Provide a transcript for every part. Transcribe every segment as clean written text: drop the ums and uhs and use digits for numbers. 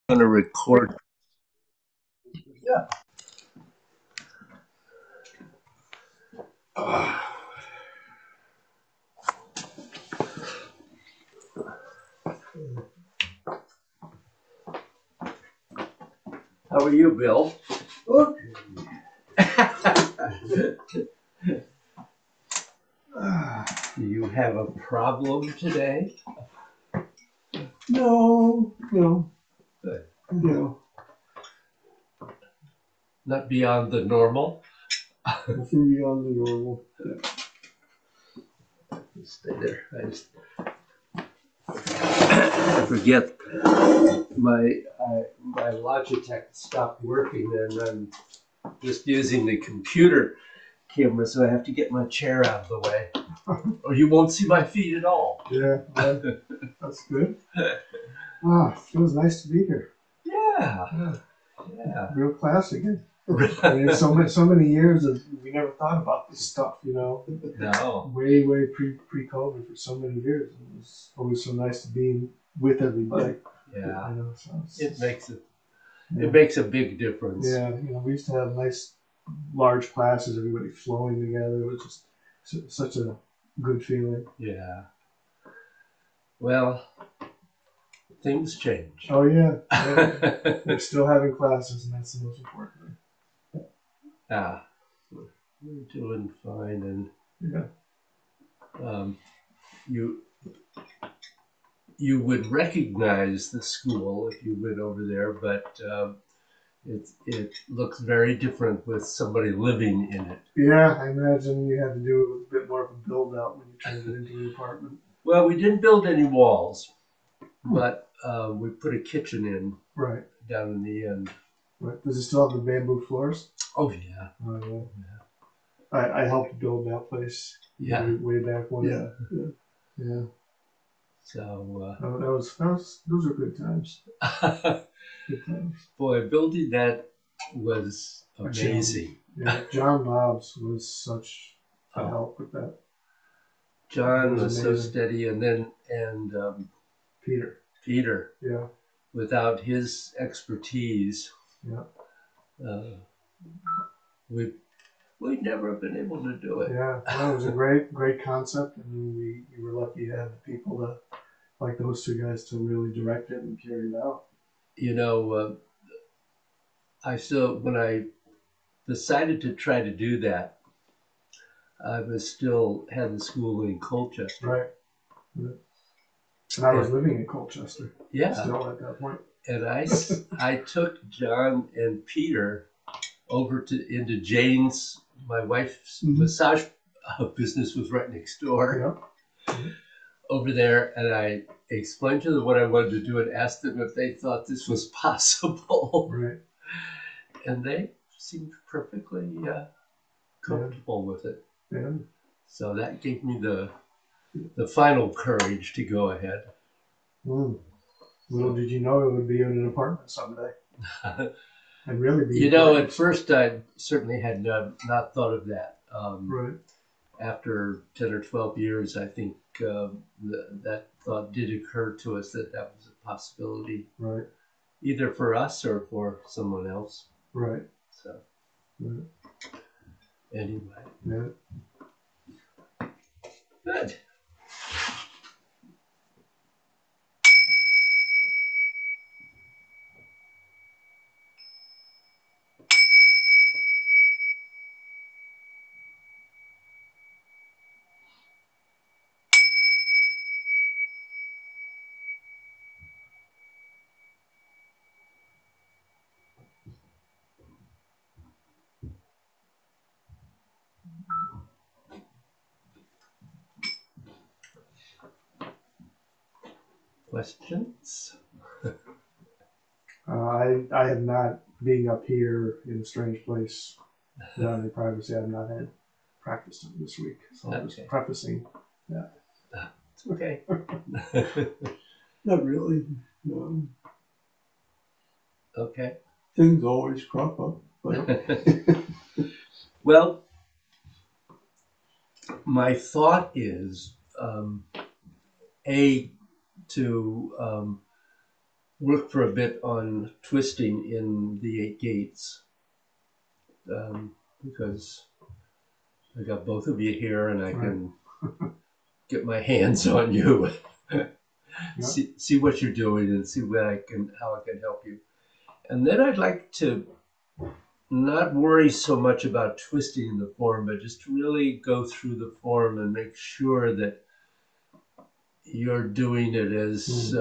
going to record. Yeah. How are you, Bill? Okay. Do you have a problem today? No. Good. No. Not beyond the normal? Nothing beyond the normal. Stay there. I forget my Logitech stopped working, and I'm just using the computer camera, so I have to get my chair out of the way, or you won't see my feet at all. Yeah, that's good. It was nice to be here. Yeah. Real class again. I mean, so many years of we never thought about this stuff, No. Way pre-COVID for so many years. It was always so nice to be with everybody. Yeah. So it makes a big difference. Yeah, we used to have nice large classes, everybody flowing together. It was just such a good feeling. Yeah. Well, things change. Oh yeah. We're still having classes, and that's the most important thing. We're doing fine, and yeah. You would recognize the school if you went over there, but it looks very different with somebody living in it. Yeah, I imagine you had to do it with a bit more of a build out when you turned it into an apartment. Well, we didn't build any walls, but we put a kitchen in down in the end. Right. Does it still have the bamboo floors? Oh yeah. Oh yeah. I helped build that place. Yeah. Way back when. Yeah. So those are good times. Good times. Boy, building that was amazing. John Knobs was such a help with that. John was so steady, and Peter. Yeah. Without his expertise, we'd never have been able to do it. Yeah, that was a great concept, and we were lucky to have the people like those two guys to really direct it and carry it out. When I decided to try to do that, I was still had the school in Colchester. Right. And I was living in Colchester. Yeah. Still at that point. And I took John and Peter over into Jane's. My wife's massage business was right next door. Yep. Over there, and I explained to them what I wanted to do and asked them if they thought this was possible. Right. And they seemed perfectly comfortable with it. Yeah. So that gave me the final courage to go ahead. Little did you know it would be in an apartment someday. And really be. At first I certainly had not thought of that. Right. After 10 or 12 years, I think that thought did occur to us that was a possibility. Right. Either for us or for someone else. Right. So. Right. Anyway. Yeah. Good. Questions? I have not, being up here in a strange place without any privacy, I have not had practice this week. So I'm just prefacing that. It's okay. Not really. No. Okay. Things always crop up. But well, my thought is, to work for a bit on twisting in the 8 gates, because I got both of you here and I can get my hands on you. See what you're doing and see how I can help you. And then I'd like to not worry so much about twisting the form, but just really go through the form and make sure that you're doing it as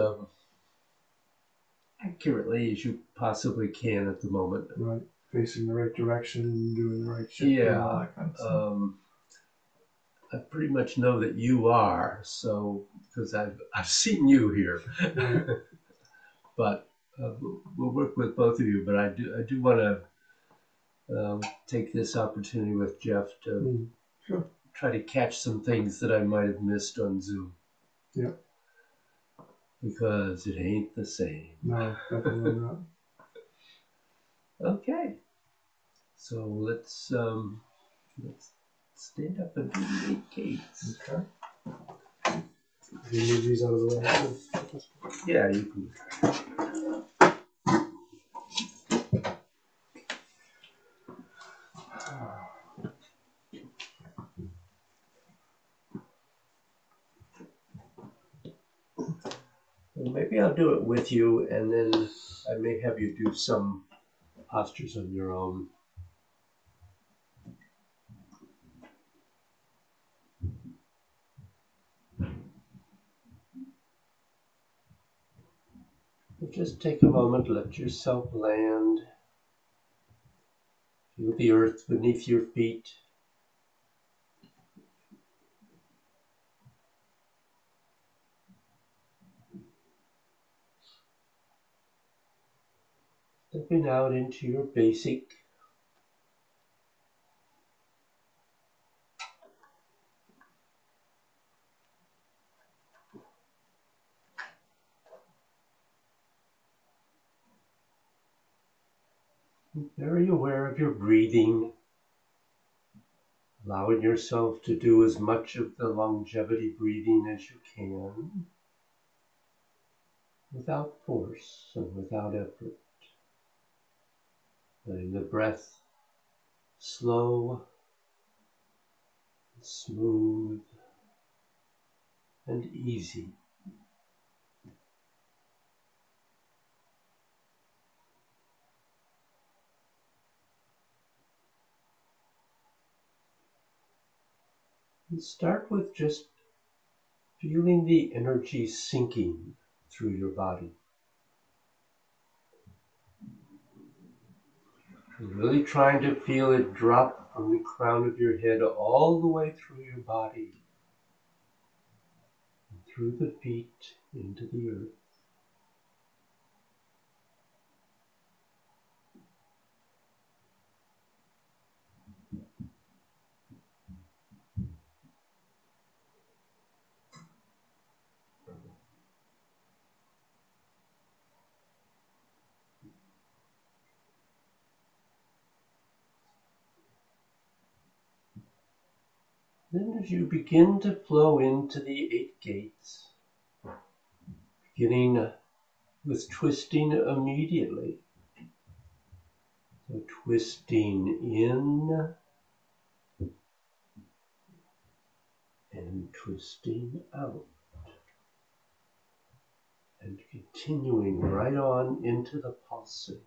accurately as you possibly can at the moment. Right, facing the right direction, doing the right shit, and all that kind of stuff. I pretty much know that you are, so because I've seen you here. But we'll work with both of you. But I do want to take this opportunity with Jeff to try to catch some things that I might have missed on Zoom. Yeah. Because it ain't the same. No, definitely not. Okay. So let's stand up and do the 8 gates. Okay. Do you move these out of the way? Yeah, you can. Well, maybe I'll do it with you, and then I may have you do some postures on your own. Just take a moment, let yourself land. Feel the earth beneath your feet. Stepping out into your basic. Very aware of your breathing. Allowing yourself to do as much of the longevity breathing as you can, without force and without effort. Letting the breath slow, smooth, and easy. And start with just feeling the energy sinking through your body. Really trying to feel it drop from the crown of your head all the way through your body, through the feet into the earth. Then as you begin to flow into the 8 gates, beginning with twisting immediately. So twisting in and twisting out. And continuing right on into the pulsing.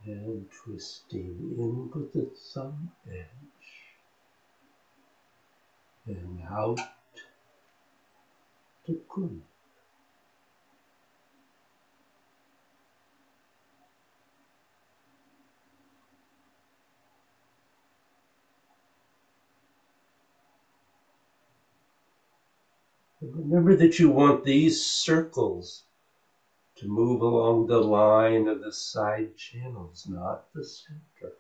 And twisting in with the thumb edge. And out to kun. Remember that you want these circles to move along the line of the side channels, not the center.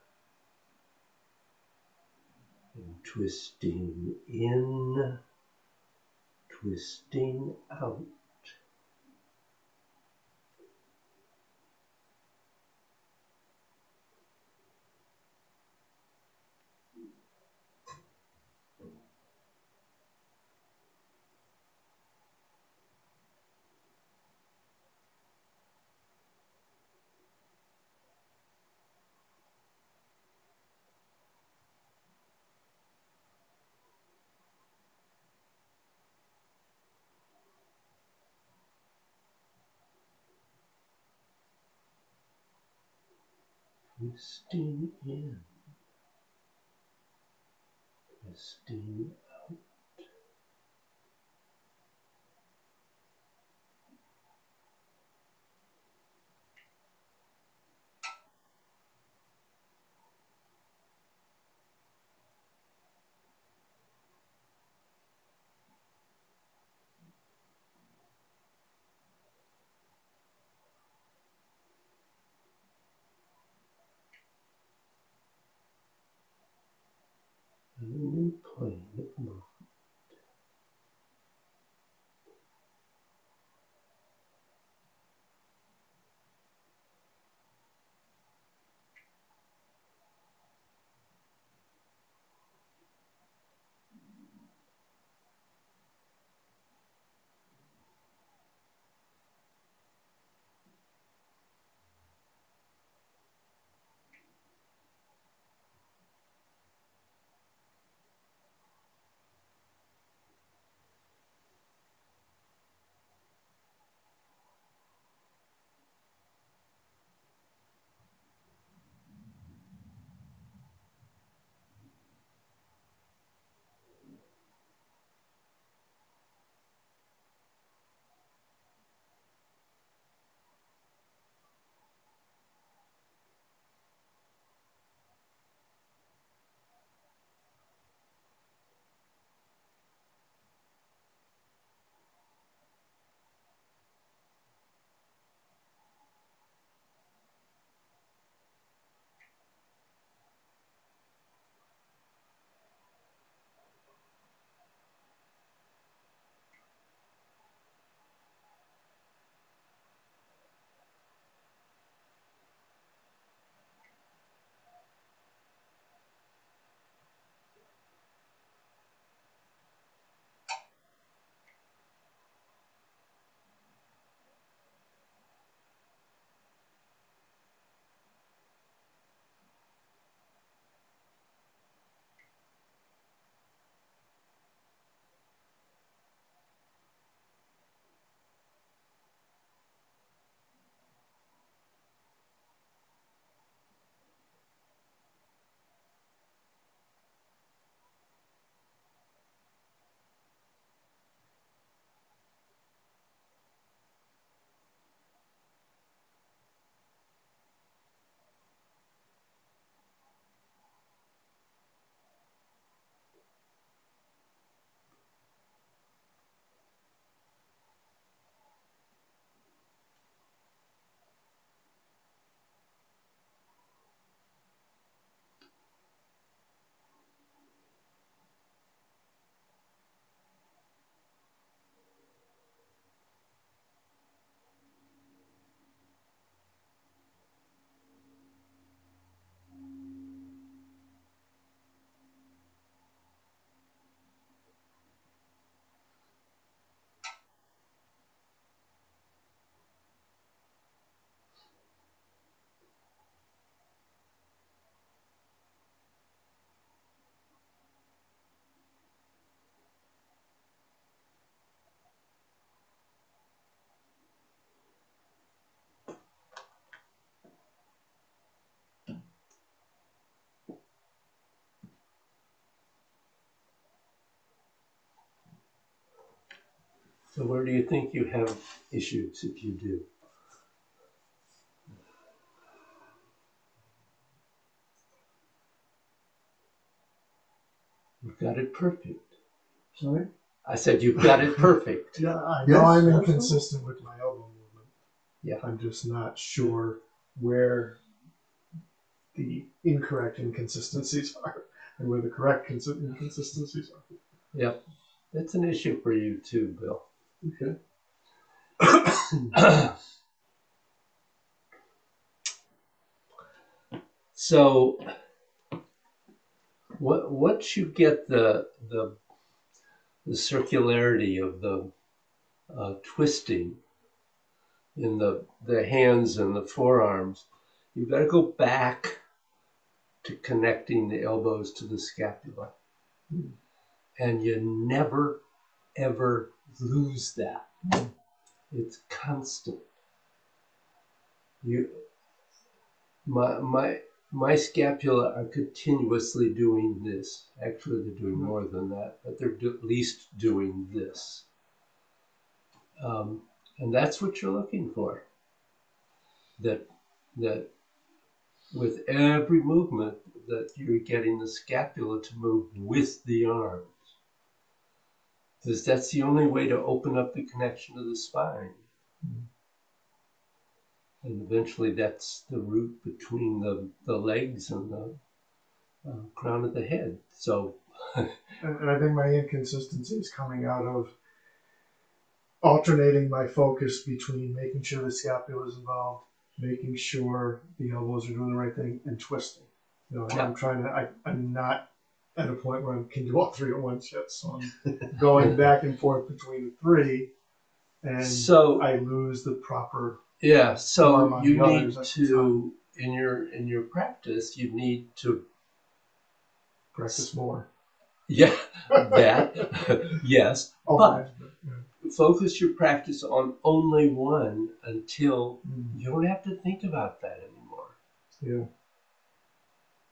And twisting in, twisting out. Twisting in, twisting out. And a new plane of movement. So where do you think you have issues if you do? You've got it perfect. Sorry? I said you've got it perfect. Yeah, I know I'm inconsistent with my elbow movement. Yeah. I'm just not sure where the incorrect inconsistencies are. and where the correct inconsistencies are. Yep. That's an issue for you too, Bill. Okay. So once you get the circularity of the twisting in the hands and the forearms, you've got to go back to connecting the elbows to the scapula. And you never, ever lose that. It's constant. My scapula are continuously doing this. Actually, they're doing more than that, but they're at least doing this. And that's what you're looking for. That with every movement, that you're getting the scapula to move with the arms. Because that's the only way to open up the connection to the spine. And eventually that's the root between the legs and the crown of the head. So, and I think my inconsistency is coming out of alternating my focus between making sure the scapula is involved, making sure the elbows are doing the right thing, and twisting. You know, I'm trying to. I'm not at a point where I can do all three at once yet, so I'm going back and forth between the three, and so I lose the proper. Yeah. So you need to in your practice, you need to practice more. Yeah, that yes, but focus your practice on only one until you don't have to think about that anymore. Yeah.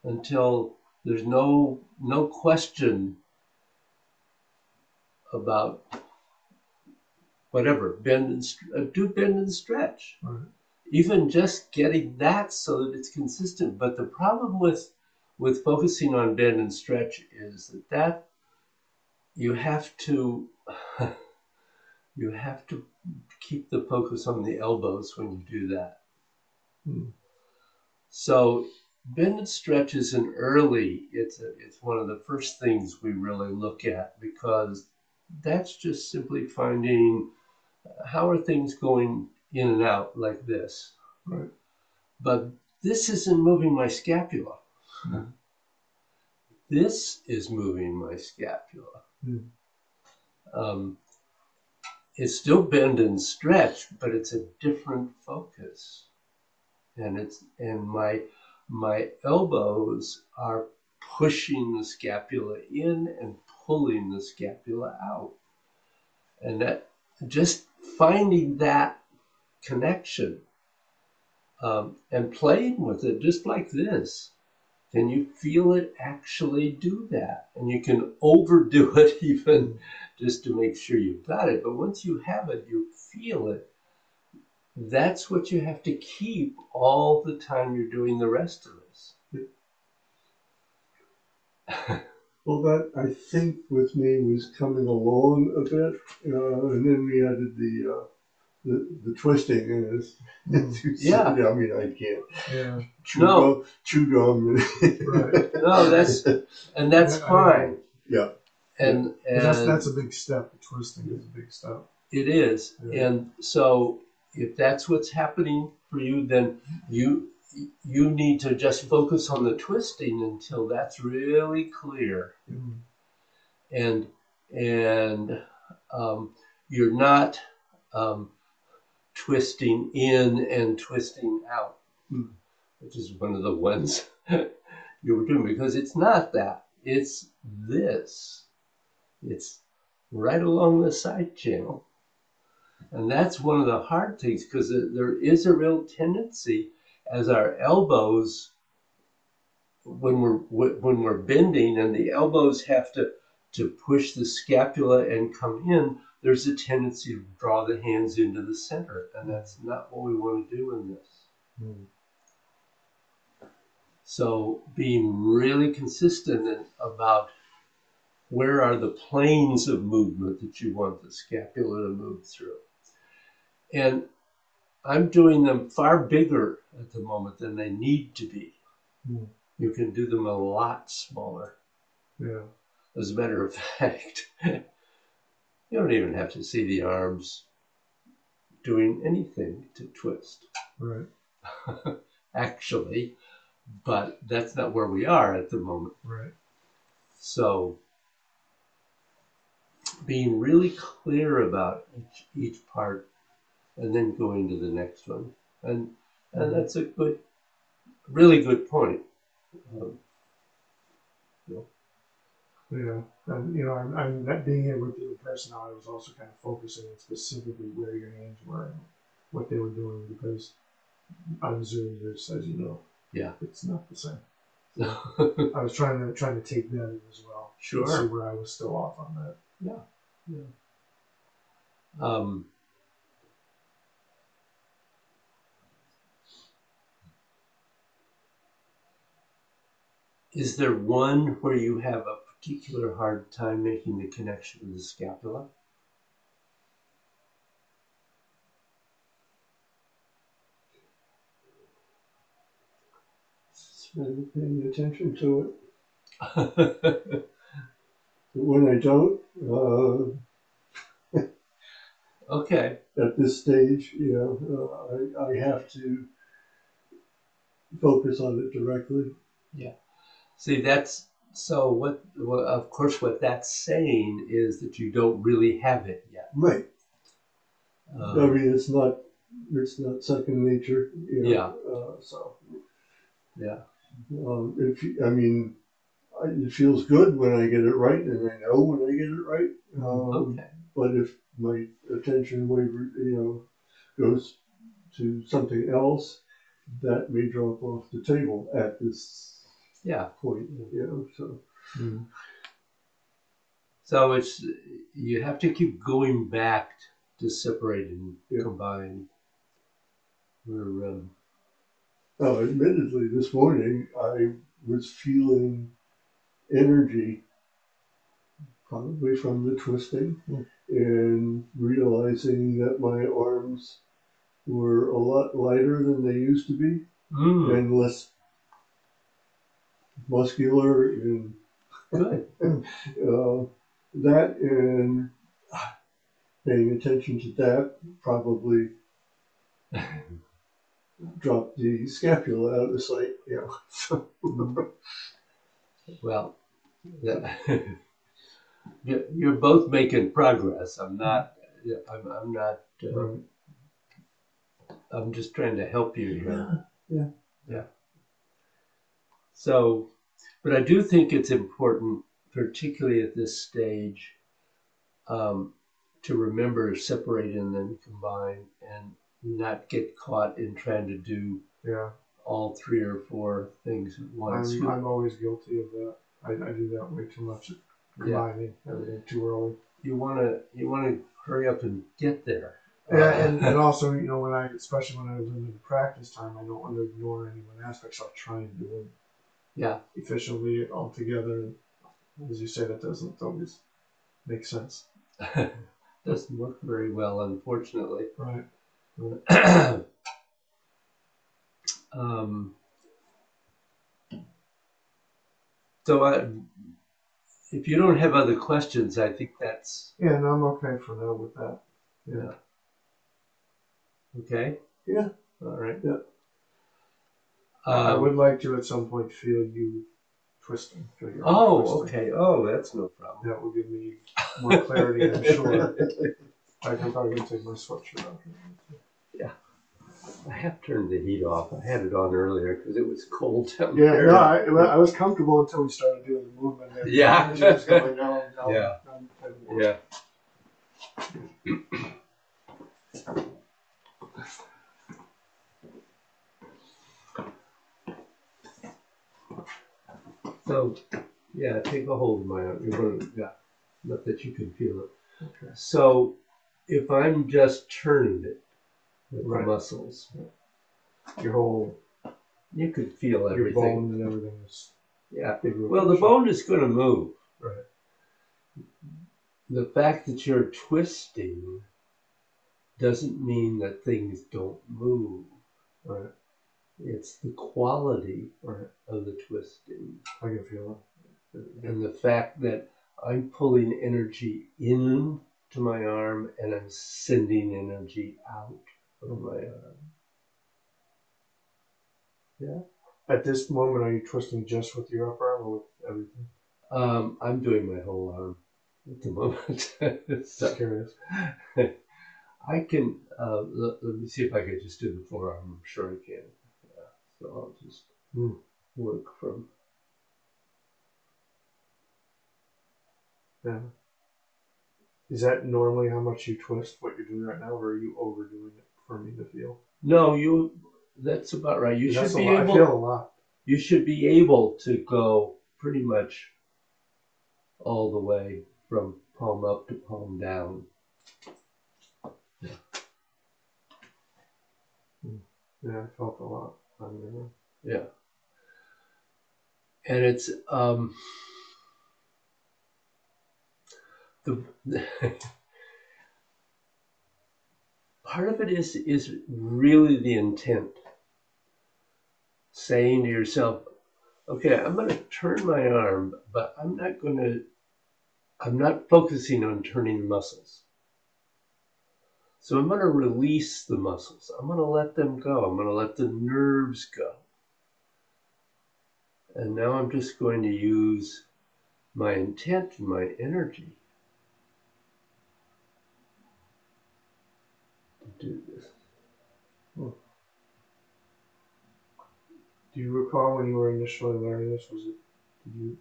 Until there's no question about whatever do bend and stretch. Right. Even just getting that so that it's consistent. But the problem with focusing on bend and stretch is that you have to keep the focus on the elbows when you do that. So bend and stretch is it's one of the first things we really look at, because that's just simply finding how are things going in and out like this. Right. But this isn't moving my scapula. This is moving my scapula. It's still bend and stretch, but it's a different focus. And my elbows are pushing the scapula in and pulling the scapula out. And that just finding that connection and playing with it just like this, then you feel it actually do that. And you can overdo it even just to make sure you've got it. But once you have it, you feel it. That's what you have to keep all the time you're doing the rest of this. Well, that I think with me was coming along a bit, and then we added the twisting, and it's yeah. I mean, I can't. Yeah. Chew gum. Right. No, that's fine. Yeah. And that's a big step. The twisting is a big step. It is. Yeah. And so if that's what's happening for you, then you need to just focus on the twisting until that's really clear. And you're not twisting in and twisting out, which is one of the ones you were doing, because it's not that. It's this. It's right along the side channel. And that's one of the hard things, because there is a real tendency as our elbows, when we're bending and the elbows have to push the scapula and come in, there's a tendency to draw the hands into the center, and that's not what we want to do in this. So being really consistent about where are the planes of movement that you want the scapula to move through. And I'm doing them far bigger at the moment than they need to be. You can do them a lot smaller. Yeah. As a matter of fact, you don't even have to see the arms doing anything to twist, Right. actually, but that's not where we are at the moment. Right. So being really clear about each part and then going to the next one. And that's a really good point. Yeah, and you know, I'm not being here with you in person now. I was also kind of focusing on specifically where your hands were and what they were doing because on Zoom, there's, as you know, it's not the same. So I was trying to take that in as well. Sure. To see where I was still off on that. Yeah. Is there one where you have a particular hard time making the connection with the scapula? Really paying attention to it. When I don't, Okay. at this stage, I have to focus on it directly. Yeah. See, that's so. Well, of course, what that's saying is that you don't really have it yet. Right. I mean, it's not second nature. You know, Yeah. So. Yeah. It feels good when I get it right, and I know when I get it right. Okay. But if my attention goes to something else, that may drop off the table at this point. So. Mm. So you have to keep going back to separate and combine. Admittedly, this morning I was feeling energy, probably from the twisting, and realizing that my arms were a lot lighter than they used to be, and less muscular, and good. That and paying attention to that probably dropped the scapula out of sight. Well, you're both making progress. I'm not. I'm not. I'm just trying to help you here. Yeah. So, but I do think it's important, particularly at this stage, to remember separate and then combine, and not get caught in trying to do all 3 or 4 things at once. I'm always guilty of that. I do that way too much, combining everything too early. You want to hurry up and get there. And also, you know, especially when I was in the practice time, I don't want to ignore any one aspect. So I try and do it efficiently all together. And as you say, that doesn't always make sense. Doesn't work very well, unfortunately. Right. So if you don't have other questions, I think that's... Yeah, no, I'm okay for now with that. Yeah. Okay? Yeah. All right. Yeah. I would like to at some point feel you twisting. Twisting. Okay. Oh, that's no problem. That will give me more clarity, I'm sure. I'm probably going to take my sweatshirt off. Yeah. I have turned the heat off. I had it on earlier because it was cold down there. No, I was comfortable until we started doing the movement. And was going, no, Yeah. So, take a hold of my arm. Not that you can feel it. Okay. So, if I'm just turning it with the muscles, you could feel everything. Your bone and everything is. Yeah. Well, the bone is going to move. Right. The fact that you're twisting doesn't mean that things don't move. Right. It's the quality of the twisting. I can feel And the fact that I'm pulling energy in to my arm and I'm sending energy out of my arm. Yeah. At this moment, are you twisting just with your upper arm or with everything? I'm doing my whole arm at the moment. Just So curious. I can, let me see if I can just do the forearm. I'm sure I can. Yeah. So I'll just work from. Yeah. Is that normally how much you twist what you're doing right now, or are you overdoing it for me to feel? No, that's about right. You should be I able, feel a lot. you should be able to go pretty much all the way from palm up to palm down. Yeah, I felt a lot. Yeah. And it's, the part of it is really the intent. Saying to yourself, okay, I'm going to turn my arm, but I'm not focusing on turning the muscles. So I'm going to release the muscles. I'm going to let them go. I'm going to let the nerves go. And now I'm just going to use my intent and my energy to do this. Do you recall when you were initially learning this? Did you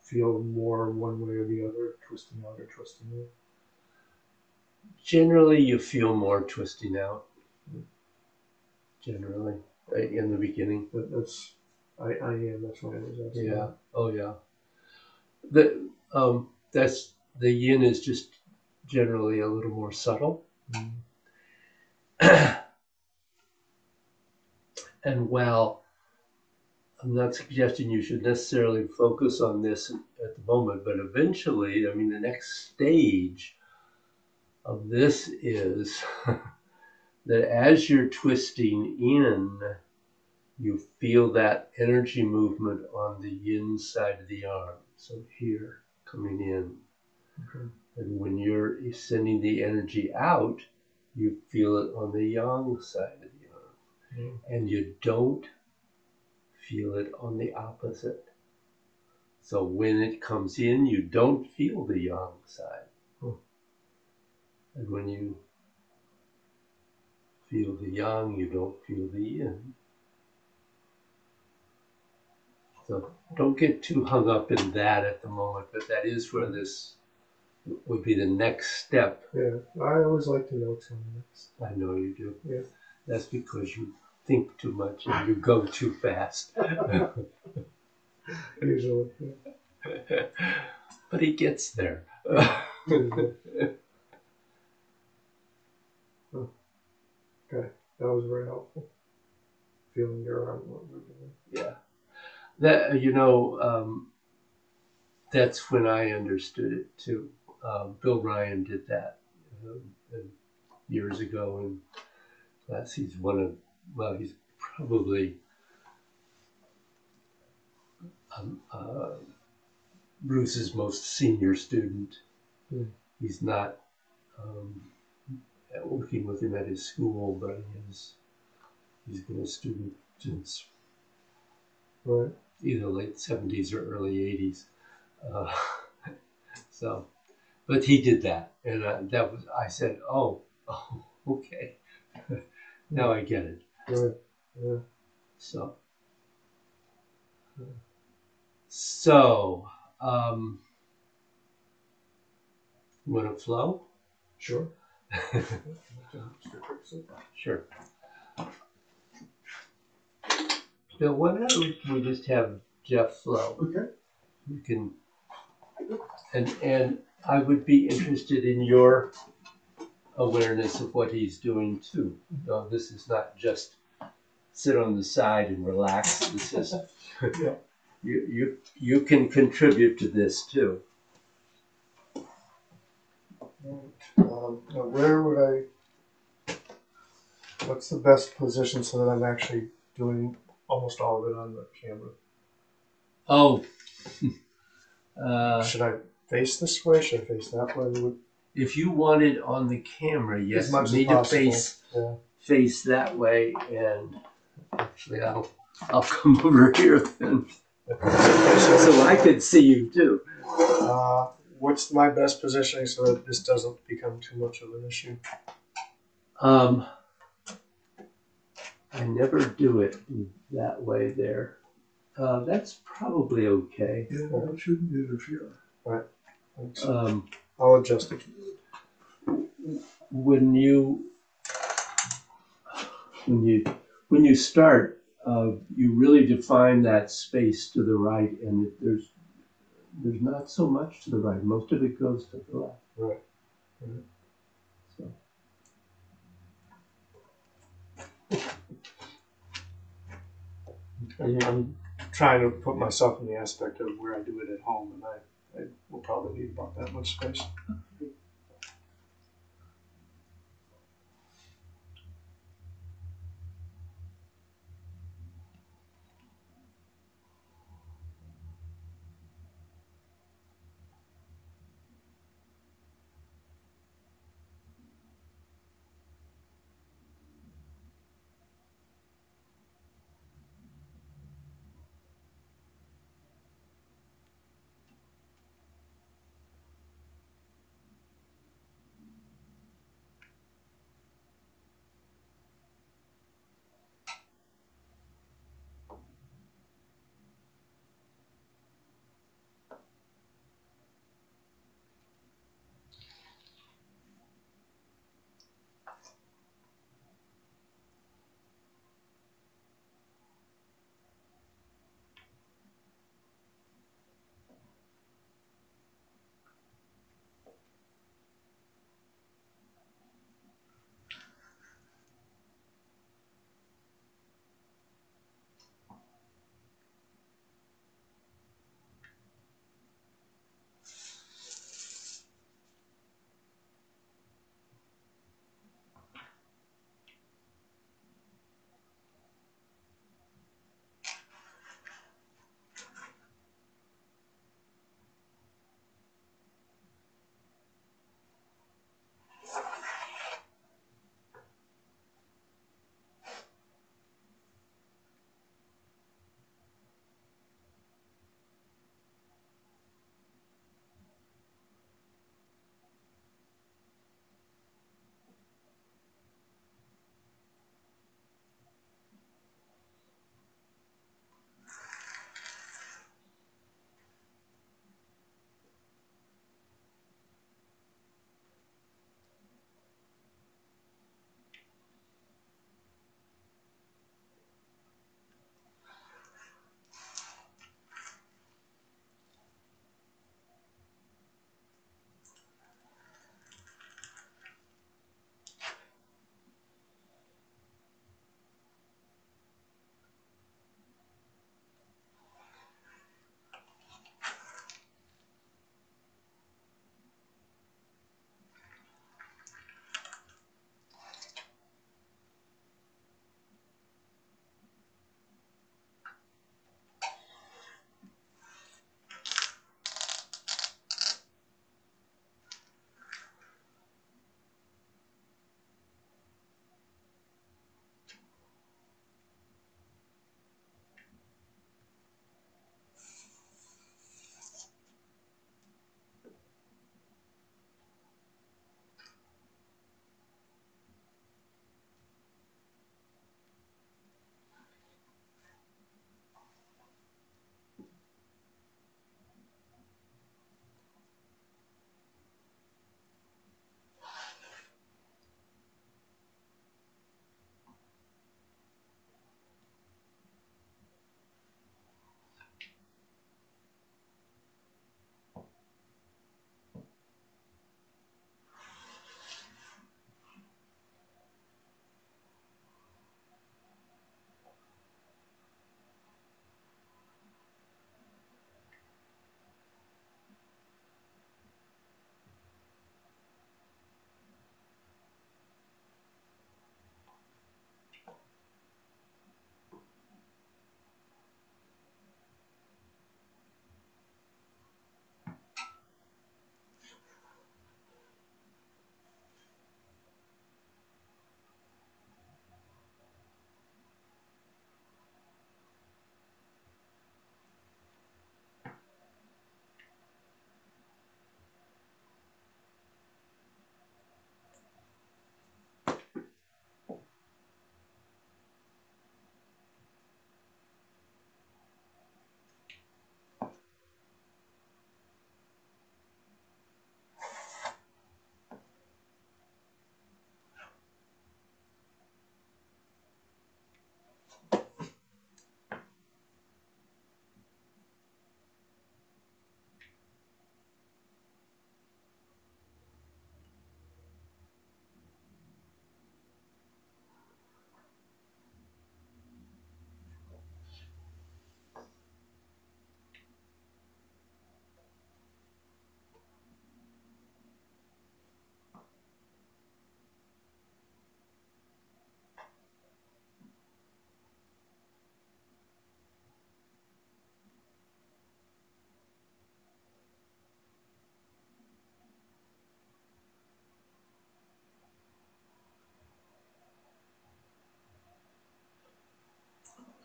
feel more one way or the other, twisting out or twisting in? Generally, you feel more twisting out. Generally, in the beginning. That's I am. That's why I was asking. Yeah. Oh, yeah. That's the yin is just generally a little more subtle. And while I'm not suggesting you should necessarily focus on this at the moment, but eventually, I mean, the next stage of this is that as you're twisting in, you feel that energy movement on the yin side of the arm. So here, coming in. Okay. And when you're sending the energy out, you feel it on the yang side of the arm. And you don't feel it on the opposite. So when it comes in, you don't feel the yang side. And when you feel the yang, you don't feel the yin. So don't get too hung up in that at the moment, but that is where this would be the next step. Yeah, I always like to know what's coming next. I know you do. Yeah. That's because you think too much and you go too fast. Usually. Yeah. But he gets there. Okay, that was very helpful. Feeling your arm what we're doing. Yeah. That that's when I understood it too. Bill Ryan did that years ago in class. He's he's probably Bruce's most senior student. He's not working with him at his school, but he's been a student since either late 70s or early 80s. So, but he did that, and I said, oh, okay, now I get it. Right. Yeah. So, you want to flow? Sure. Sure. Bill, why don't we just have Jeff flow? Okay. You can, and I would be interested in your awareness of what he's doing too. No, this is not just sit on the side and relax. This is you can contribute to this too. Now where would what's the best position so that I'm actually doing almost all of it on the camera? Oh, Should I face this way? Should I face that way? If you want it on the camera, yes, As much you as need to possible. Yeah. face that way. And actually, I'll come over here then, so I could see you too. What's my best positioning so that this doesn't become too much of an issue? I never do it that way there. That's probably okay. Yeah, it shouldn't interfere. Right. Thanks. Um, I'll adjust it. when you start, you really define that space to the right, and there's not so much to the right. Most of it goes to the left. Right. Right. So. I'm trying to put myself in the aspect of where I do it at home, and I will probably need about that much space.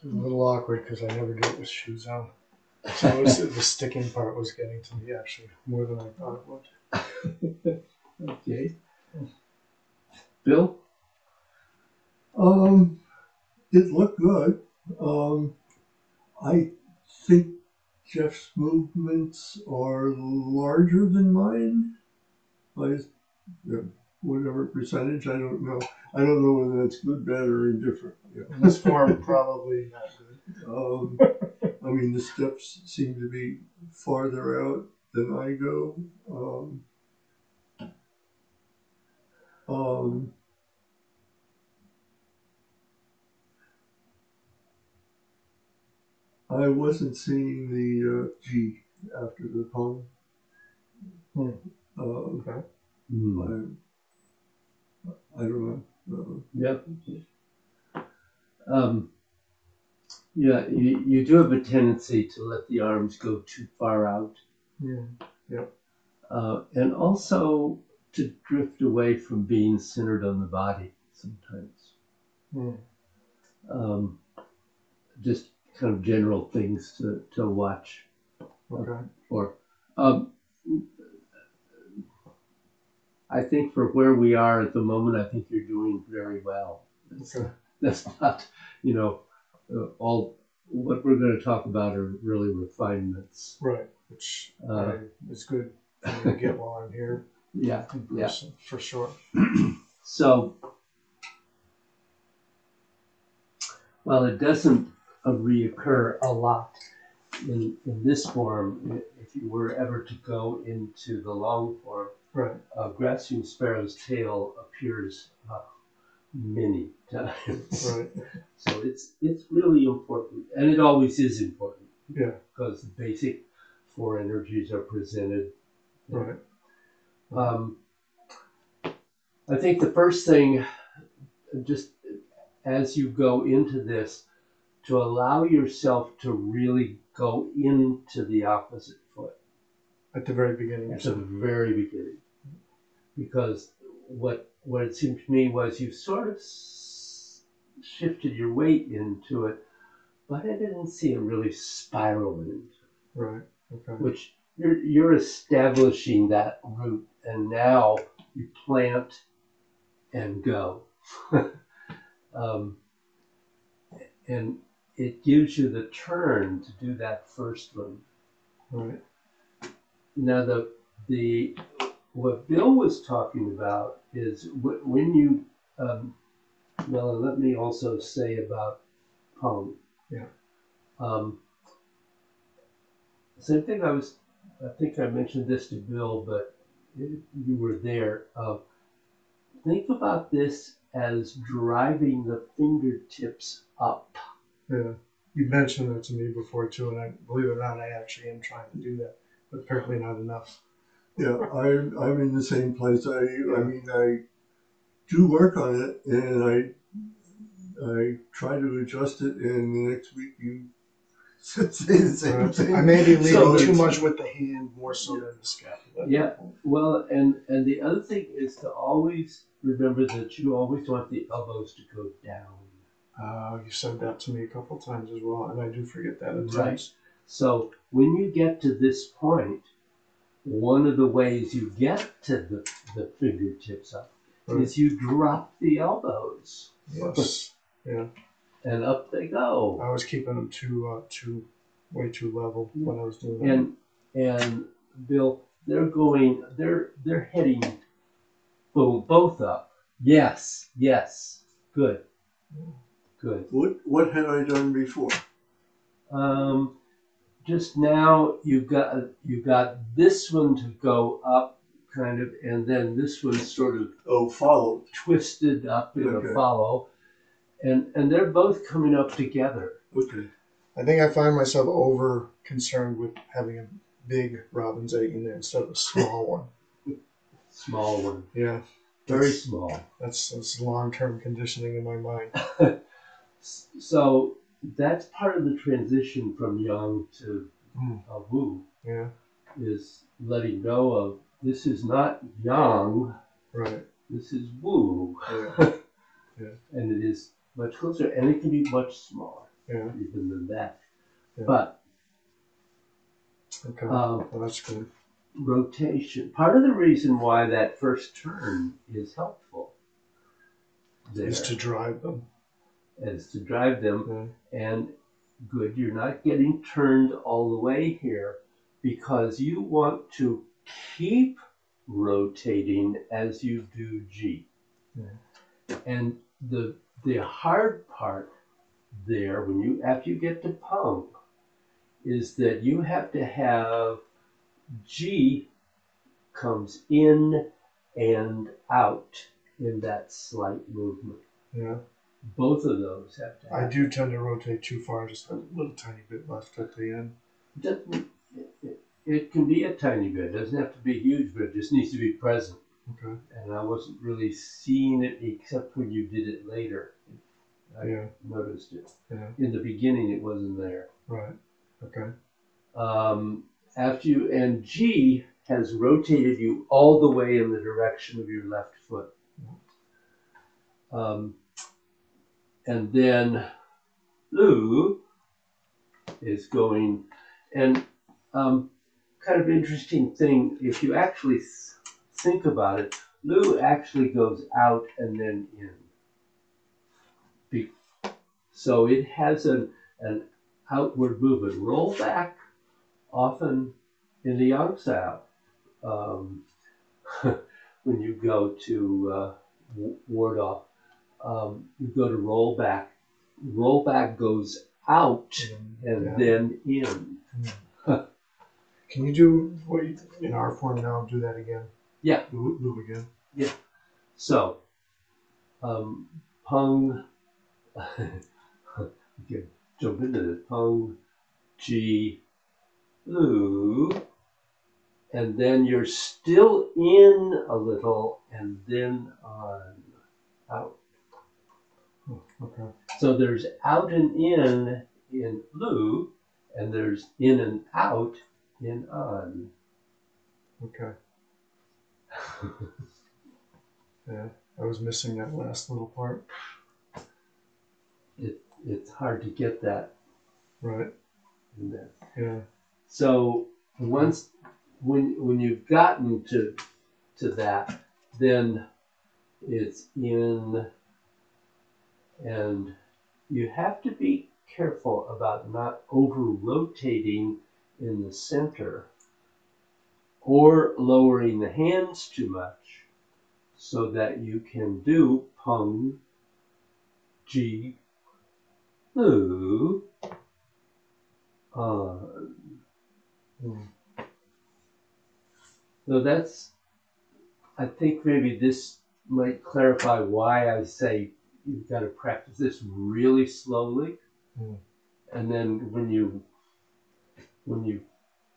It was a little awkward because I never do it with shoes on. So the sticking part was getting to me actually more than I thought it would. Okay. Bill? It looked good. I think Jeff's movements are larger than mine by whatever percentage. I don't know. I don't know whether that's good, bad, or indifferent. Yeah. In this form, probably not good. I mean, the steps seem to be farther out than I go. I wasn't seeing the G after the poem. Okay. I don't know. Yep. Yeah, you do have a tendency to let the arms go too far out. Yeah. Yep. And also to drift away from being centered on the body sometimes. Just kind of general things to watch. Okay. For. I think for where we are at the moment, I think you're doing very well. That's not, all what we're going to talk about are really refinements. Right, which is good for me to get while I'm here. Yeah, in person, for sure. So, while it doesn't reoccur a lot in this form, if you were ever to go into the long form, right. Grasping Sparrow's tail appears many times. Right. So it's really important, and it always is important. Yeah. Because the basic four energies are presented. Right. I think the first thing, just as you go into this, to allow yourself to really go into the opposite foot. At the very beginning. At the very beginning. Because what it seemed to me was you sort of shifted your weight into it, but I didn't see it really spiral into it. Right. Okay. Which you're establishing that root, and now you plant and go. And it gives you the turn to do that first one. Right. Now what Bill was talking about is when you, well, let me also say about Pong. Yeah. Same thing I think I mentioned this to Bill, but you were there. Think about this as driving the fingertips up. Yeah. You mentioned that to me before too, and I believe it or not, I actually am trying to do that, but apparently not enough. Yeah, I'm in the same place. I mean, I do work on it, and I try to adjust it, and the next week you say the same thing. I may be leading too much with the hand more so than the scapula. Yeah, well, and the other thing is to always remember that you always want the elbows to go down. You said that to me a couple times as well, and I do forget that at times. Right. So when you get to this point, one of the ways you get to the fingertips up is you drop the elbows. Yes. Yeah. And up they go. I was keeping them way too level when I was doing that. And Bill, they're heading both up. Yes. Good. What had I done before? Just now you got this one to go up kind of, and then this one sort of followed, twisted up in a follow, and they're both coming up together. Okay. I think I find myself over concerned with having a big robin's egg in there instead of a small one. Small one. Yeah. Very small. That's long-term conditioning in my mind. So that's part of the transition from Yang to Wu. Yeah. Is letting go of this is not Yang. Right. This is Wu. Yeah. Yeah. And it is much closer, and it can be much smaller. Yeah. even than that. Yeah. But Okay. Well, that's good. rotation. Part of the reason why that first turn is helpful there Is to drive them. is to drive them. And good, you're not getting turned all the way here because you want to keep rotating as you do G. And the hard part there, when you after you get to Pung, is that you have to have G comes in and out in that slight movement. Yeah. Both of those have to happen. I do tend to rotate too far, just a little tiny bit left at the end. It can be a tiny bit. It doesn't have to be huge, but it just needs to be present. Okay. And I wasn't really seeing it except when you did it later. I noticed it. Yeah. In the beginning, it wasn't there. Right. Okay. After you, and G has rotated you all the way in the direction of your left foot. And then Lu is going, and kind of interesting thing, if you actually think about it, Lu actually goes out and then in. So it has an outward movement. Roll back often in the Yang style. When you go to ward off, you go to roll back. Roll back goes out and then in. Can you do what you, in our form now? Do that again. Yeah. Move again. Yeah. So, Pung. Okay, jump into this. Pung, G, Lu, and then you're still in a little, and then on, out. Okay. So there's out and in Lu, and there's in and out in on. Okay. Yeah, I was missing that last little part. It's hard to get that right in there. Yeah. So once when you've gotten to that, then it's in, and you have to be careful about not over rotating in the center or lowering the hands too much so that you can do Pung, G, Lu, on. So that's, I think maybe this might clarify why I say you've got to practice this really slowly. And then when you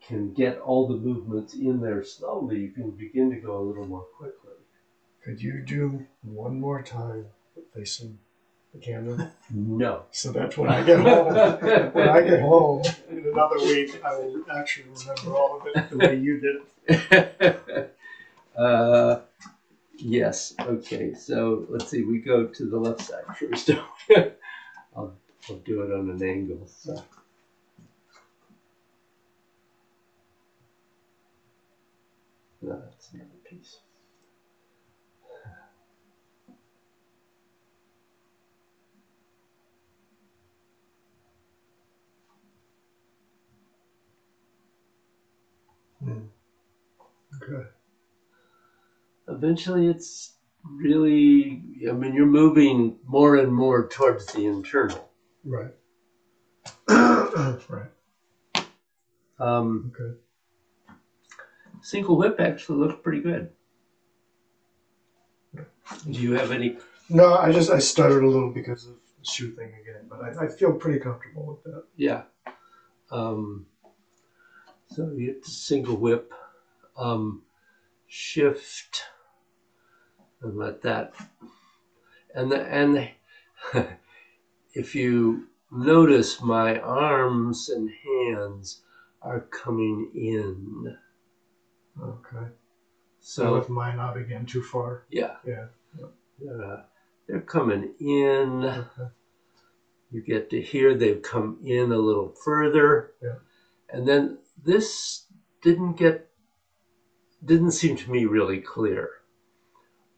can get all the movements in there slowly, you can begin to go a little more quickly. Could you do one more time facing the camera? No. So that's when I get home. When I get home in another week, I will actually remember all of it the way you did it. Yes. Okay. So let's see. We go to the left side first. I'll do it on an angle. So. No, that's another piece. Okay. Eventually, it's really, I mean, you're moving more and more towards the internal. Right. Right. Okay. Single whip actually looks pretty good. Do you have any? No, I stuttered a little because of the shoe thing again, but I feel pretty comfortable with that. Yeah. So you get to single whip, shift, and let that. And if you notice, my arms and hands are coming in. Okay. So with my knob again too far. Yeah. Yeah. They're coming in. Okay. You get to here, they've come in a little further. Yeah. And then this didn't seem to me really clear.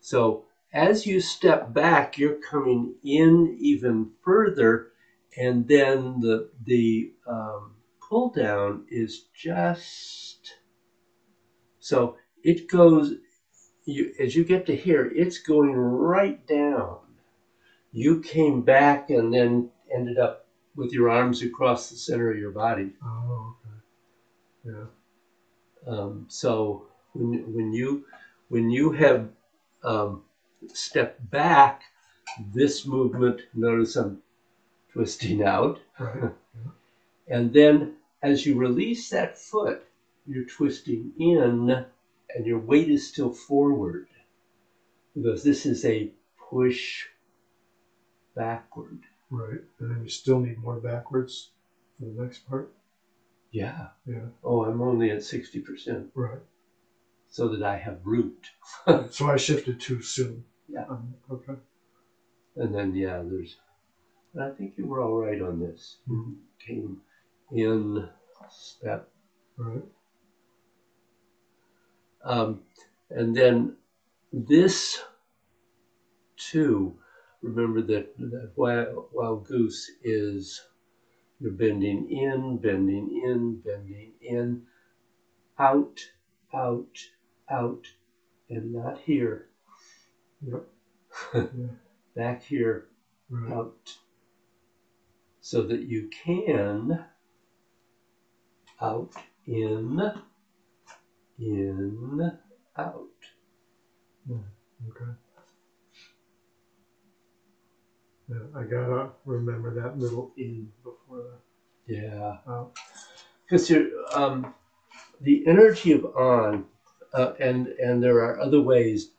So as you step back, you're coming in even further, and then the pull down is just, so it goes, as you get to here, it's going right down. You came back and then ended up with your arms across the center of your body. Oh, okay. Yeah. So when you have stepped back, this movement, notice I'm twisting out. Right. And then as you release that foot, you're twisting in and your weight is still forward because this is a push backward. Right. And then you still need more backwards for the next part. Yeah. Yeah. Oh, I'm only at 60%. Right. So that I have root. So I shifted too soon. Yeah. Okay. And then, yeah, I think you were all right on this. You came in step. Right. And then this, too, remember that wild goose is you're bending in, bending in, bending in, out, out, out, and not here. Yep. Back here, Right. out. So that you can out, in, out. Okay. Yeah, I gotta remember that little in before that. Yeah. Out. Because the energy of on, and there are other ways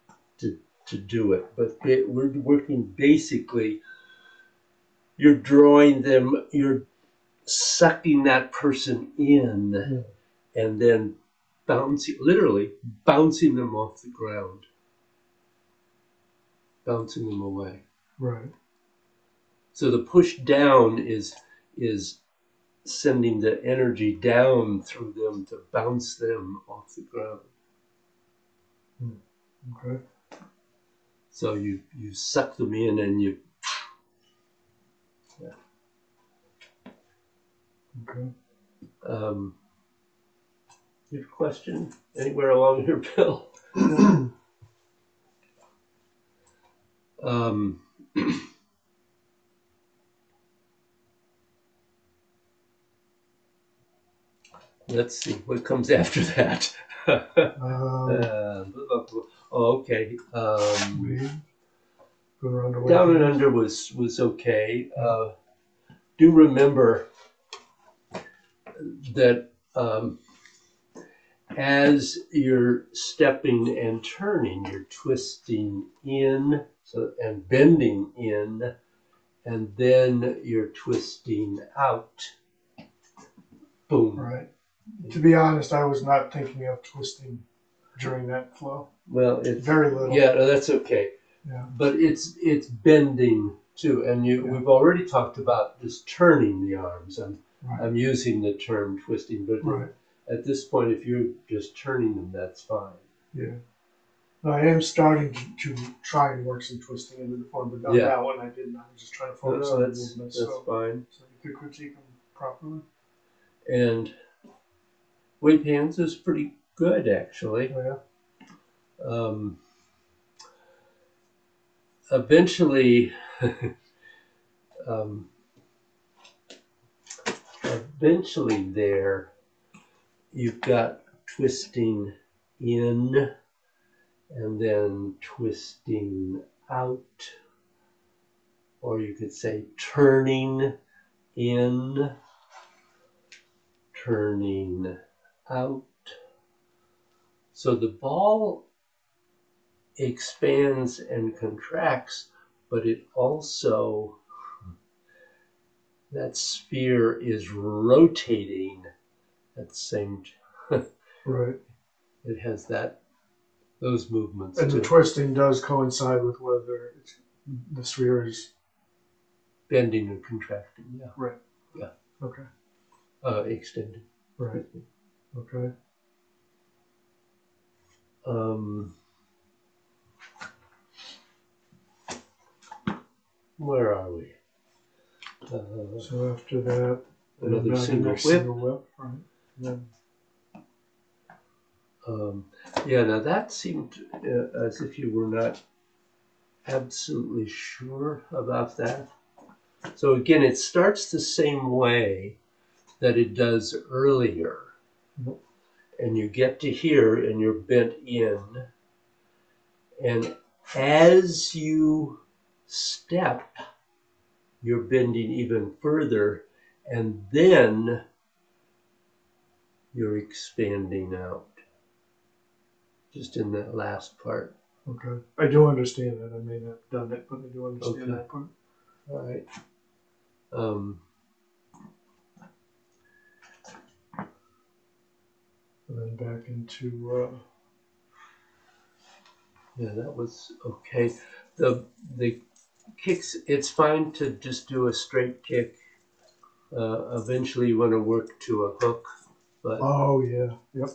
to do it, but we're working basically, you're drawing them, you're sucking that person in, and then literally bouncing them off the ground, bouncing them away. Right. So the push down is sending the energy down through them to bounce them off the ground. Okay. So you suck them in and you. Yeah. Okay. You have a question anywhere along here, Bill? Let's see what comes after that. Okay. Down and under was okay. Do remember that as you're stepping and turning, you're twisting in and bending in, and then you're twisting out. Boom. Right. To be honest, I was not thinking of twisting during that flow. Well, it's very little. Yeah, no, that's okay. Yeah. But it's bending too, and we've already talked about just turning the arms. I'm using the term twisting, but at this point, if you're just turning them, that's fine. Yeah. No, I am starting to try and work some twisting into the form, but on that one I didn't. I was just trying to focus on the movements. That's fine. So you could critique them properly. And weight hands is pretty good, actually. Oh, yeah. Eventually, there, you've got twisting in and then twisting out, or you could say turning in, turning out. So the ball expands and contracts, but it also, that sphere is rotating at the same time. Right. It has those movements. And too. the twisting does coincide with whether the sphere is bending and contracting. Yeah. Right. Yeah. Okay. Extending. Right. Okay. Where are we? So after that, Another the single next whip. single whip, right? And then, Yeah, now that seemed as if you were not absolutely sure about that. So again, it starts the same way that it does earlier. Mhm. And you get to here and you're bent in. And as you step, you're bending even further. And then you're expanding out. Just in that last part. okay. I do understand that. I may not have done it, but I do understand Okay. that part. All right. And then back into, Yeah, that was okay. The kicks, it's fine to just do a straight kick. Eventually you want to work to a hook, but oh yeah, yep.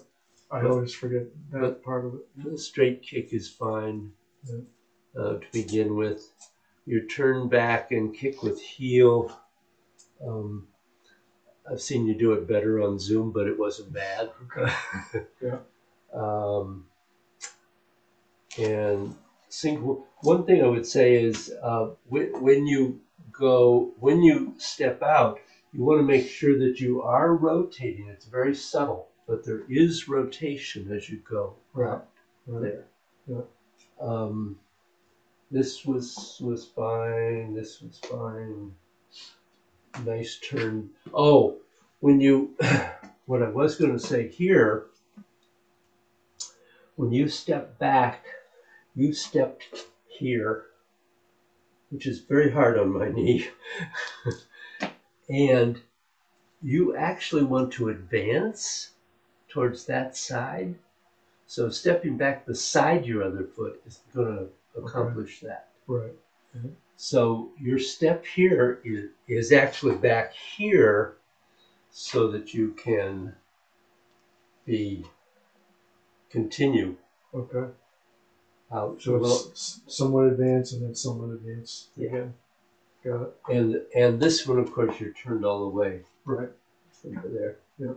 I But- always forget that but- part of it. the straight kick is fine Yeah. to begin with. Your turn back and kick with heel. I've seen you do it better on Zoom, but it wasn't bad. Okay. Yeah. And single. One thing I would say is when you step out, you want to make sure that you are rotating. It's very subtle, but there is rotation as you go Right. Right. there. Yeah. This was fine. This was fine. Nice turn. Oh, when you, what I was going to say here, when you step back, you stepped here, which is very hard on my knee. And you actually want to advance towards that side. So stepping back beside your other foot is going to accomplish that. Right. So your step here is actually back here so that you can continue Okay. out. So it's somewhat advanced and then somewhat advanced again. Got it. And this one, of course, you're turned all the way Right. over there. Yeah.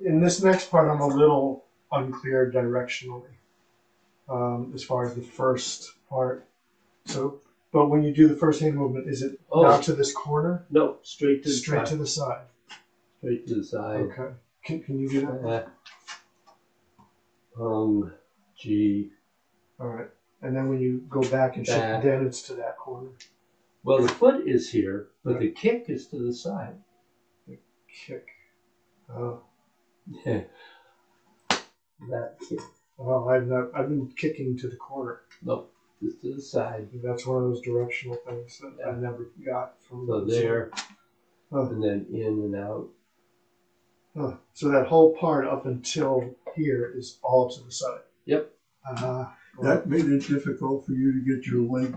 In this next part, I'm a little unclear directionally as far as the first part. So, but when you do the first hand movement, is it now to this corner? No, straight to the Straight side. to the side. Straight to the side. Okay. Can you do that? G. All right. And then when you go back and shift, then it's to that corner. Well, the foot is here, but the kick is to the side. The kick. Oh. Yeah. That kick. Oh, I've been kicking to the corner. No, just to the side. That's one of those directional things that I never got from. So there, oh. and then in and out. Oh. So that whole part up until here is all to the side. Yep. That made it difficult for you to get your leg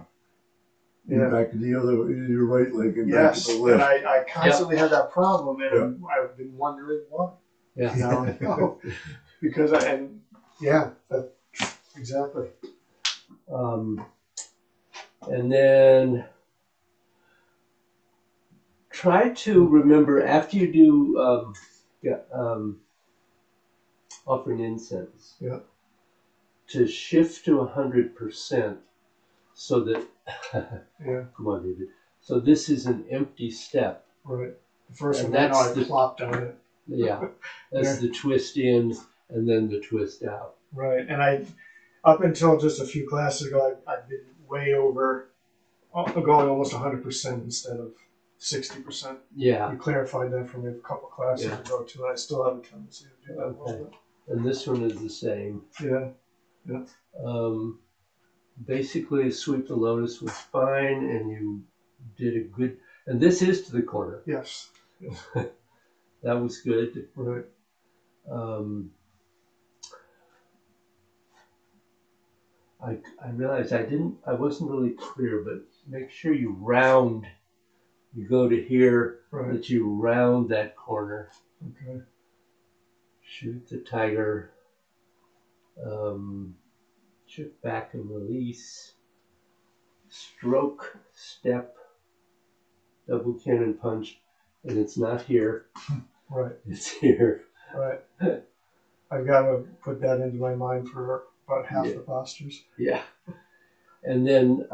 back to the other, your right leg and back to the left. And I constantly had that problem, and I've been wondering why. Yeah. Now I know. Because exactly. And then try to remember after you do offering incense. Yeah. To shift to 100%, so that come on, David. So this is an empty step. Right. The first And one, I that's plopped on it. Yeah, that's the twist in and then the twist out. Right, and up until just a few classes ago, I've been way over, going almost 100% instead of 60%. Yeah. You clarified that for me a couple classes ago too, and I still have a tendency to do that a little bit. And this one is the same. Yeah. Yeah. Basically, sweep the lotus was fine, and you did a good. And this is to the corner. Yes. That was good. I realized I wasn't really clear, but make sure you round. You go to here, Right. that you round that corner. Okay. Shoot the tiger. Shoot back and release. Stroke, step, double cannon punch, and it's not here. Right. It's here. Right. I've got to put that into my mind for about half Yeah. the postures. Yeah. And then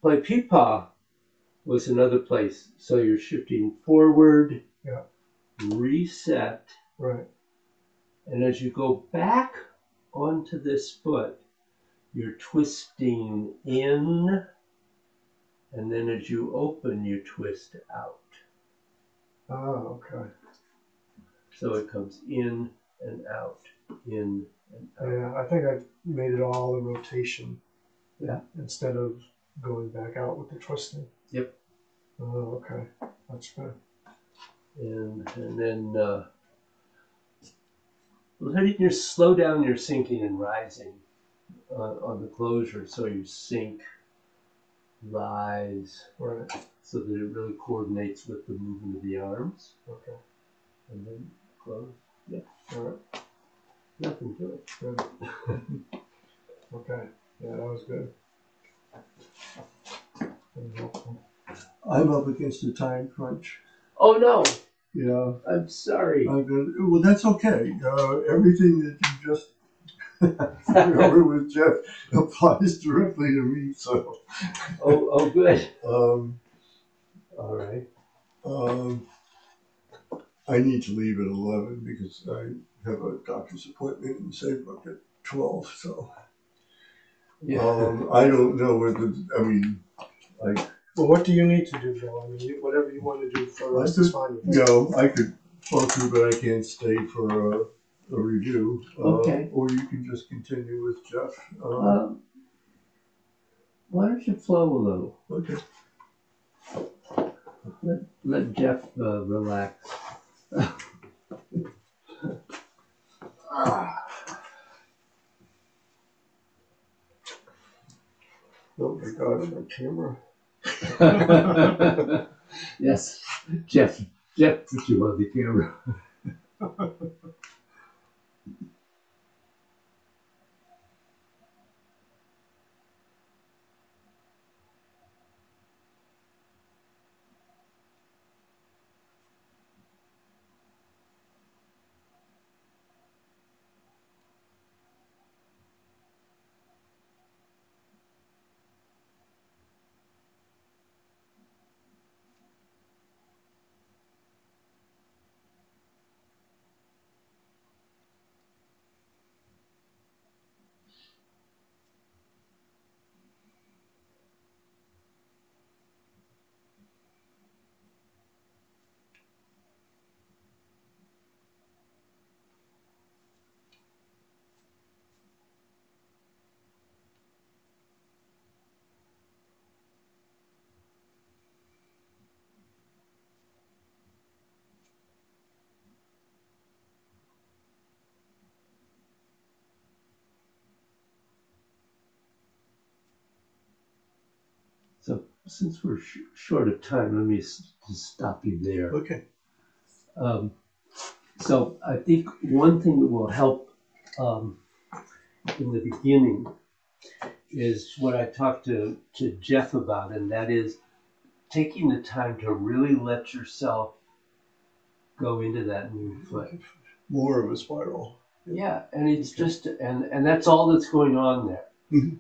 play peepaw was another place. So you're shifting forward, Yeah. reset, Right. and as you go back onto this foot, you're twisting in, and then as you open, you twist out. Oh, okay. So it comes in and out, in and out. Yeah, I think I've made it all a rotation. Yeah. Instead of going back out with the twisting. Yep. Oh, okay. That's good. And then letting your slow down your sinking and rising on the closure, so you sink, rise, Right. so that it really coordinates with the movement of the arms, Okay. and then close. Yeah. All right. Nothing to it. Good. Okay. Yeah, that was good. Very helpful. I'm up against a time crunch. Oh no! Yeah, I'm sorry. well, that's okay. Everything that you just went over with Jeff applies directly to me. So, Oh, good. um, All right. I need to leave at 11 because I have a doctor's appointment in Saybrook at 12. So, Yeah. I don't know whether like. Well, what do you need to do, Bill? I mean, whatever you want to do for us is fine. I could talk through, but I can't stay for a review. Okay. Or you can just continue with Jeff. Why don't you flow a little? Okay. Let Jeff relax. Oh my God, my camera. Yes, Jeff put you on the camera. So since we're short of time, let me just stop you there. Okay. So I think one thing that will help in the beginning is what I talked to Jeff about, and that is taking the time to really let yourself go into that new foot. More of a spiral. Yeah, and it's just and that's all that's going on there. Mhm.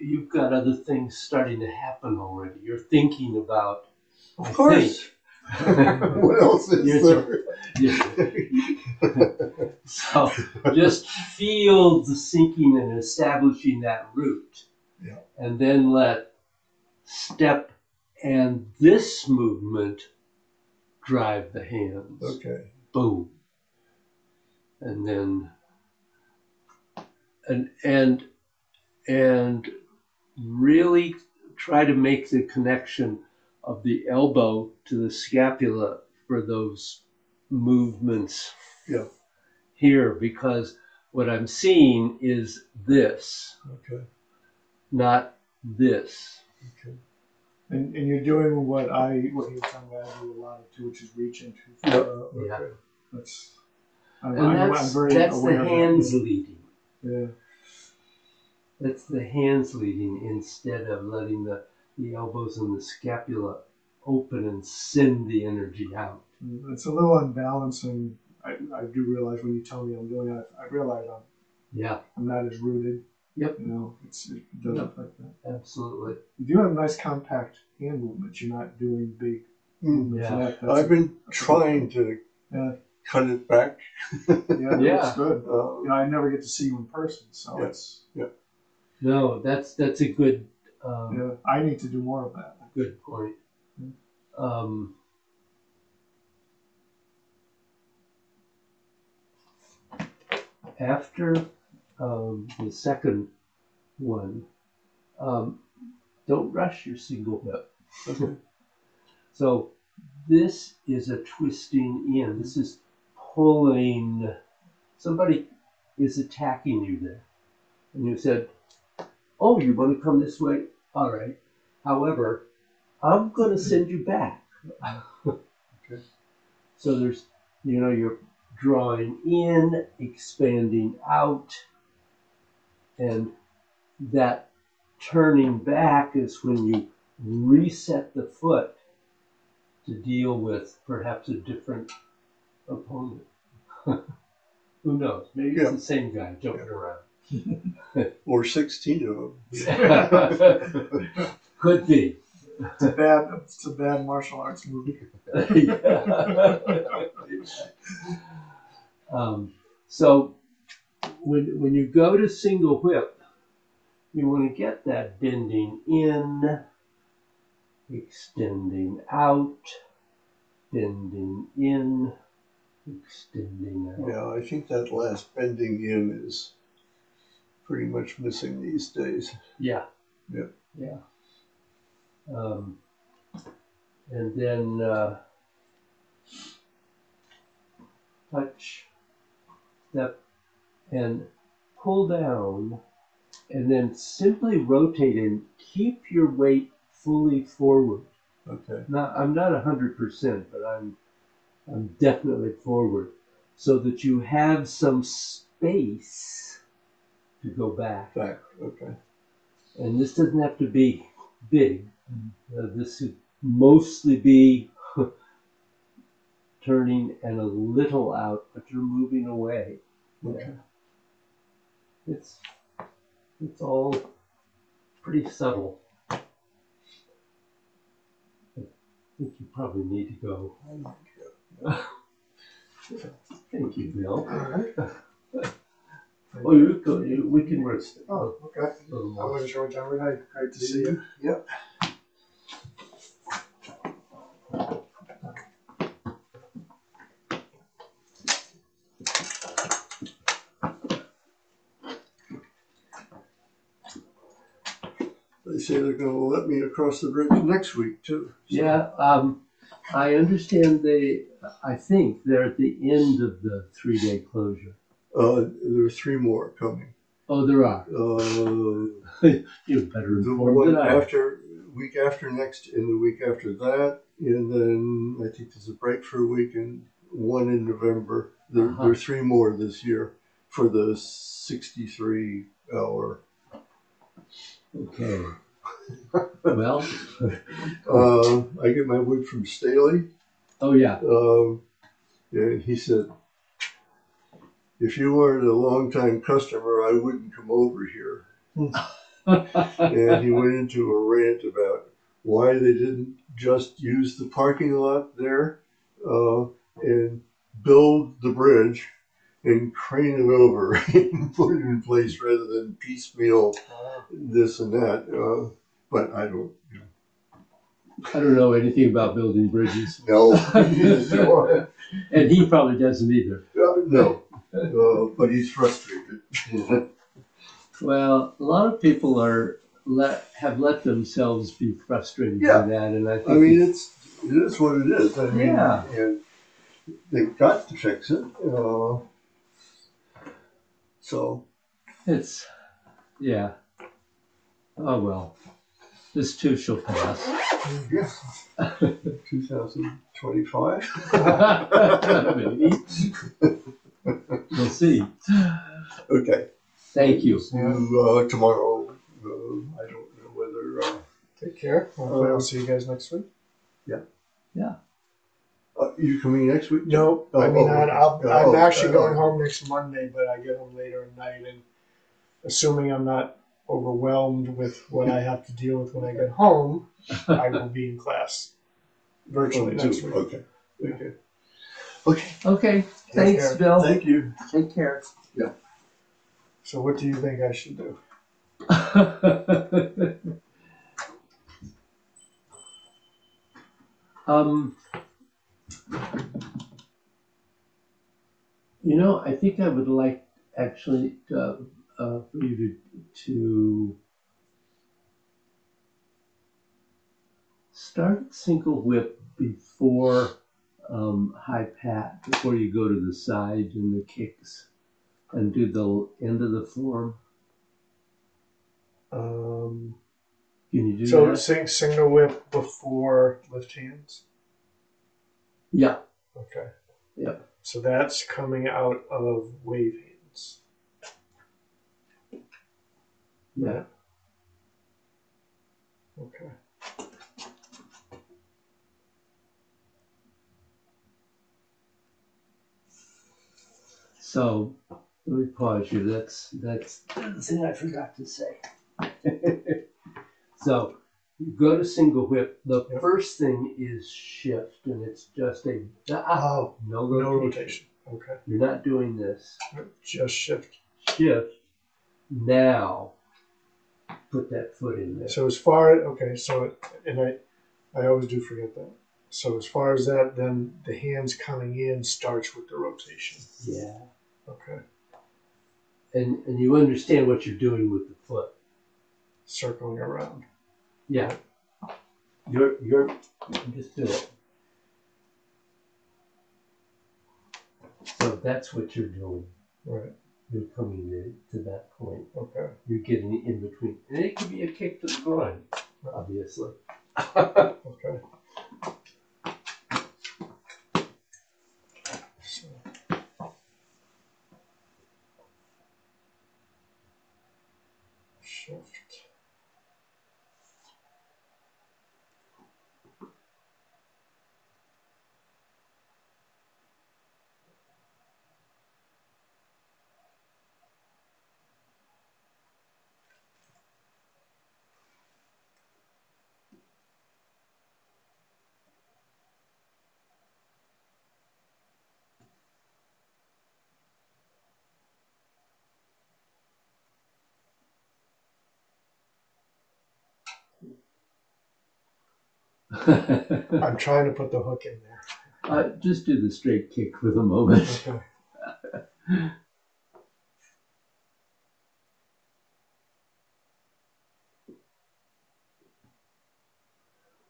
You've got other things starting to happen already. You're thinking about. Of course. What else is there? So just feel the sinking and establishing that root. Yeah. And then let step and this movement drive the hands. Okay. Boom. And then and really try to make the connection of the elbow to the scapula for those movements Yeah. here, because what I'm seeing is this, Okay. not this. Okay. And you're doing what he was telling me I do a lot of too, which is reaching too far Yep. out. Yeah. That's And I'm that's very the aware of hands that. leading. Yeah. That's the hands leading instead of letting the elbows and the scapula open and send the energy out. It's a little unbalancing. I do realize when you tell me I'm doing it, I realize I'm not as rooted. Yep. You know, it does affect that. Absolutely. You do have nice compact hand movements. You're not doing big movements. Yeah. That's I've been trying to cut it back. Yeah. It's good. You know, I never get to see you in person, so it's. No, that's a good. I need to do more of that. Good point. After the second one, don't rush your single hip. Okay. So this is a twisting in. This is pulling. Somebody is attacking you there, and you said, "Oh, you want to come this way? All right. However, I'm going to send you back." Okay. So there's, you're drawing in, expanding out, and that turning back is when you reset the foot to deal with perhaps a different opponent. Who knows? Maybe it's the same guy jumping around. Or 16 of them. Could be. It's a bad martial arts movie. So when you go to single whip, you want to get that bending in, extending out, bending in, extending out. Yeah, I think that last bending in is pretty much missing these days. Yeah. Yeah. Yeah. And then touch, step, and pull down, and then simply rotate and keep your weight fully forward. Okay. I'm not 100%, but I'm definitely forward, so that you have some space to go back. Back. Okay. And this doesn't have to be big. This should mostly be turning and a little out, but you're moving away. Okay. Yeah. It's all pretty subtle. I think you probably need to go. Thank you, Bill. All right. Oh, you go. We can work. Oh, okay. A little I more. wasn't sure what time we're at. Great to see you. Yep. They say they're going to let me across the bridge next week too. So. Yeah, I understand I think they're at the end of the 3-day closure. There are 3 more coming. Oh, there are. You're better The informed one than I am. week after next, and the week after that, and then I think there's a break for a week and one in November. There are 3 more this year for the 63 hour. Okay. Well. I get my wood from Staley. Oh yeah. And he said, if you weren't a long-time customer, I wouldn't come over here. And he went into a rant about why they didn't just use the parking lot there and build the bridge and crane it over and put it in place rather than piecemeal this and that. But I don't. I don't know anything about building bridges. No. And he probably doesn't either. No. But he's frustrated. Well, a lot of people have let themselves be frustrated by that, and I think it is what it is. I mean, yeah. And they've got to fix it. So It's, yeah. Oh well. This too shall pass. yeah, 2025. Maybe. We'll see. Okay. Thank you. So, tomorrow, I don't know whether. Take care. Hopefully I'll see you guys next week. You coming next week? No, Oh, I mean, okay. I'm actually Okay. going home next Monday, but I get home later at night, and assuming I'm not overwhelmed with what I have to deal with when I get home, I will be in class virtually next week. Okay. Okay. Okay. Okay. Take Thanks, care. Bill. Thank you. Take care. So what do you think I should do? um, I think I would like actually for you to start single whip before high pat, before you go to the side and the kicks, and do the end of the form. Can you do So that? single whip before lift hands. Yeah. Okay. Yeah. So that's coming out of wave hands. Yeah. Okay. So let me pause you. That's the thing I forgot to say. So you go to single whip. The first thing is shift, and it's just no rotation. No rotation. Okay. You're not doing this. Just shift. Shift. Now put that foot in there. So as far I always do forget that. So as far as that, then the hands coming in starts with the rotation. Yeah. Okay. And you understand what you're doing with the foot. Circling around. Yeah. You're just do it. So that's what you're doing. Right. You're coming to that point. Okay. You're getting in between. And it could be a kick to the groin, obviously. Okay. So. Shift. I'm trying to put the hook in there. Just do the straight kick for the moment. Okay.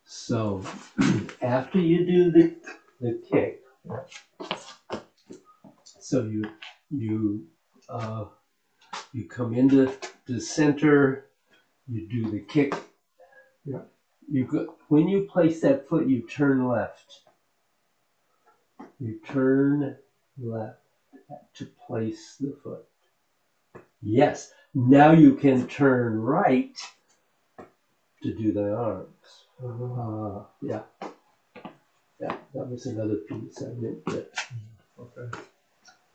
So after you do the kick, so you come into the center, you do the kick. Yeah. When you place that foot, you turn left. You turn left to place the foot. Yes. Now you can turn right to do the arms. Yeah. Yeah, that was another piece I meant to. Okay.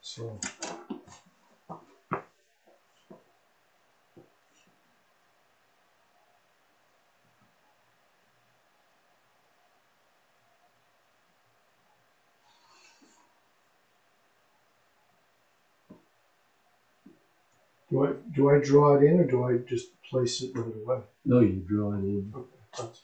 So. Do I draw it in, or do I just place it right away? No, you draw it in. Okay. That's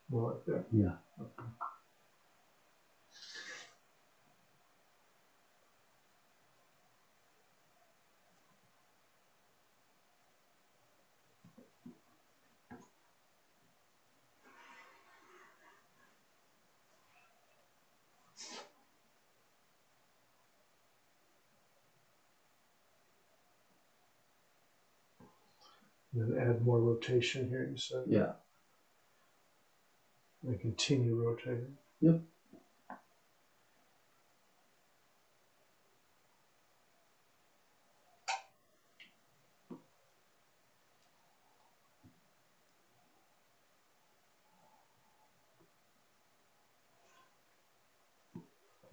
more like that. Yeah. Okay. And then add more rotation here, you said? Yeah. And continue rotating. Yep.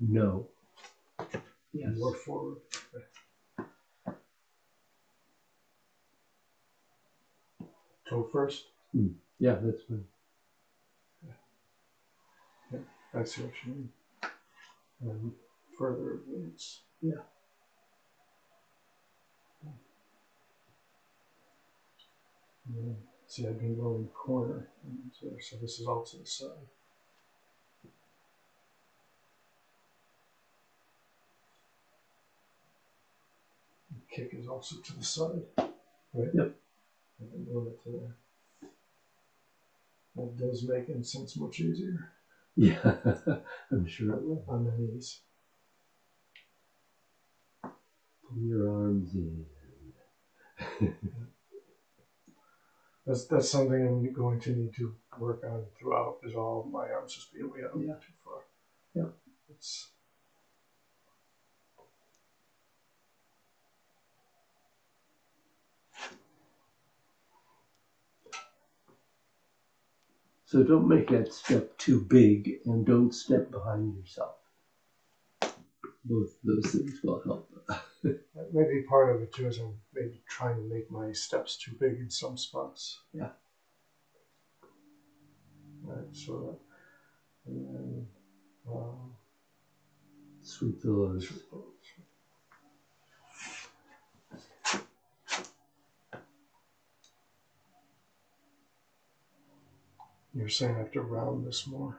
No. Yes. More forward. Okay. Toe first? Yeah, that's good. Yeah, I see what you mean. And further advance. Yeah. Yeah. See, I've been going corner. So this is all to the side. The kick is also to the side, right? Yep. And then move it to there. That does make incense much easier Yeah, I'm sure it will. on the knees. Pull your arms in. That's something I'm going to need to work on throughout. Is all of my arms just being way out Yeah. too far. Yeah. It's So don't make that step too big and don't step behind yourself. Both those things will help. that may be part of it too. Is I'm maybe trying to make my steps too big in some spots. Yeah. Right. So that, and then Sweep those. You're saying I have to round this more.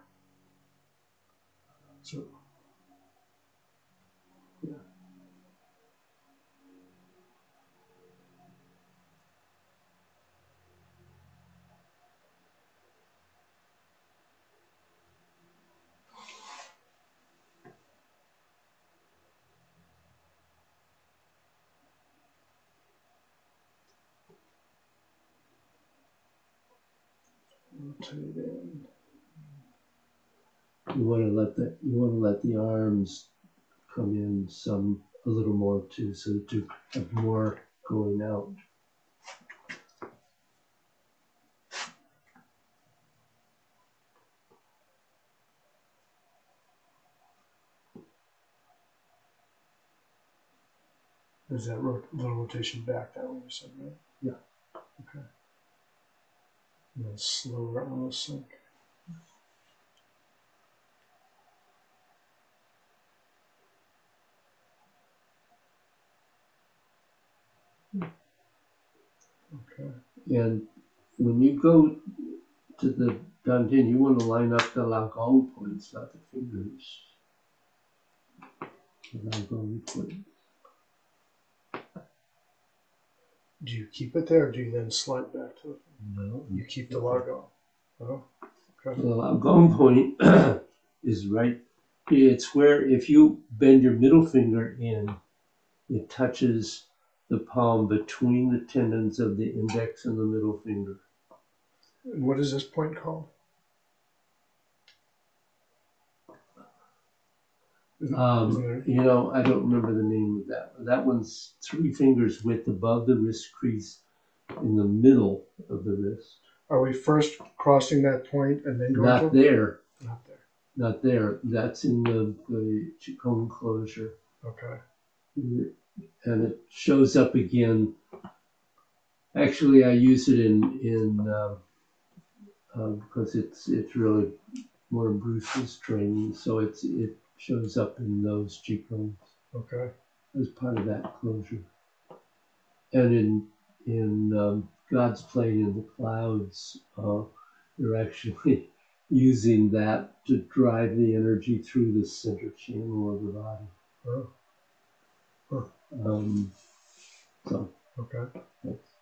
So Yeah. rotate in. You want to let the arms come in a little more too, so that you have more going out. Is that little rotation back that way you said, right? Yeah. Okay. And then slower on the sink. Okay. And when you go to the dantian, you want to line up the Laogong points, not the fingers. The Laogong points. Do you keep it there, or do you then slide back to it? No. You keep the logo. Oh, okay. The Laogong point is right. It's where if you bend your middle finger in, it touches the palm between the tendons of the index and the middle finger. And what is this point called? You know, I don't remember the name of that. That one's 3 fingers width above the wrist crease in the middle of the wrist. Are we first crossing that point and then going Not to? there. Not there. Not there. That's in the Qigong closure. Okay. And it shows up again. Actually, I use it because it's really more Bruce's training, so it shows up in those Qigongs Okay. as part of that closure. And in God's Plane in the Clouds, you're actually using that to drive the energy through the center channel of the body. Oh. Huh. So. Okay. That's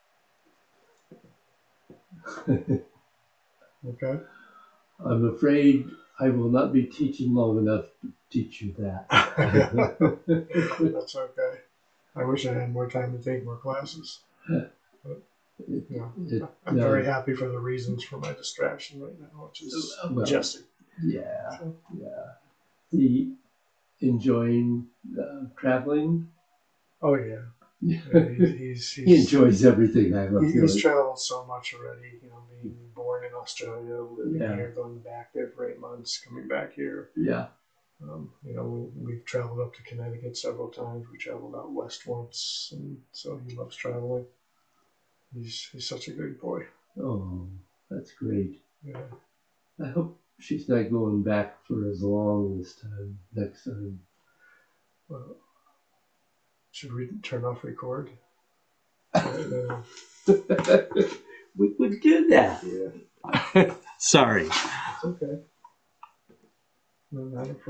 Okay. I'm afraid I will not be teaching long enough to teach you that. That's okay. I wish I had more time to take more classes. But I'm very happy for the reasons for my distraction right now, which is majestic. Yeah, yeah. The enjoying traveling. Oh yeah, Yeah. he's He enjoys everything. I love he's doing. traveled so much already. Being born in Australia, living Yeah. here, going back there for 8 months, coming back here. Yeah, We've traveled up to Connecticut several times. We traveled out west once, and so he loves traveling. He's such a good boy. oh, that's great. Yeah. I hope she's not going back for as long this time, next time. Well, should we turn off record? We could do that. Yeah, Sorry. it's okay. No, not a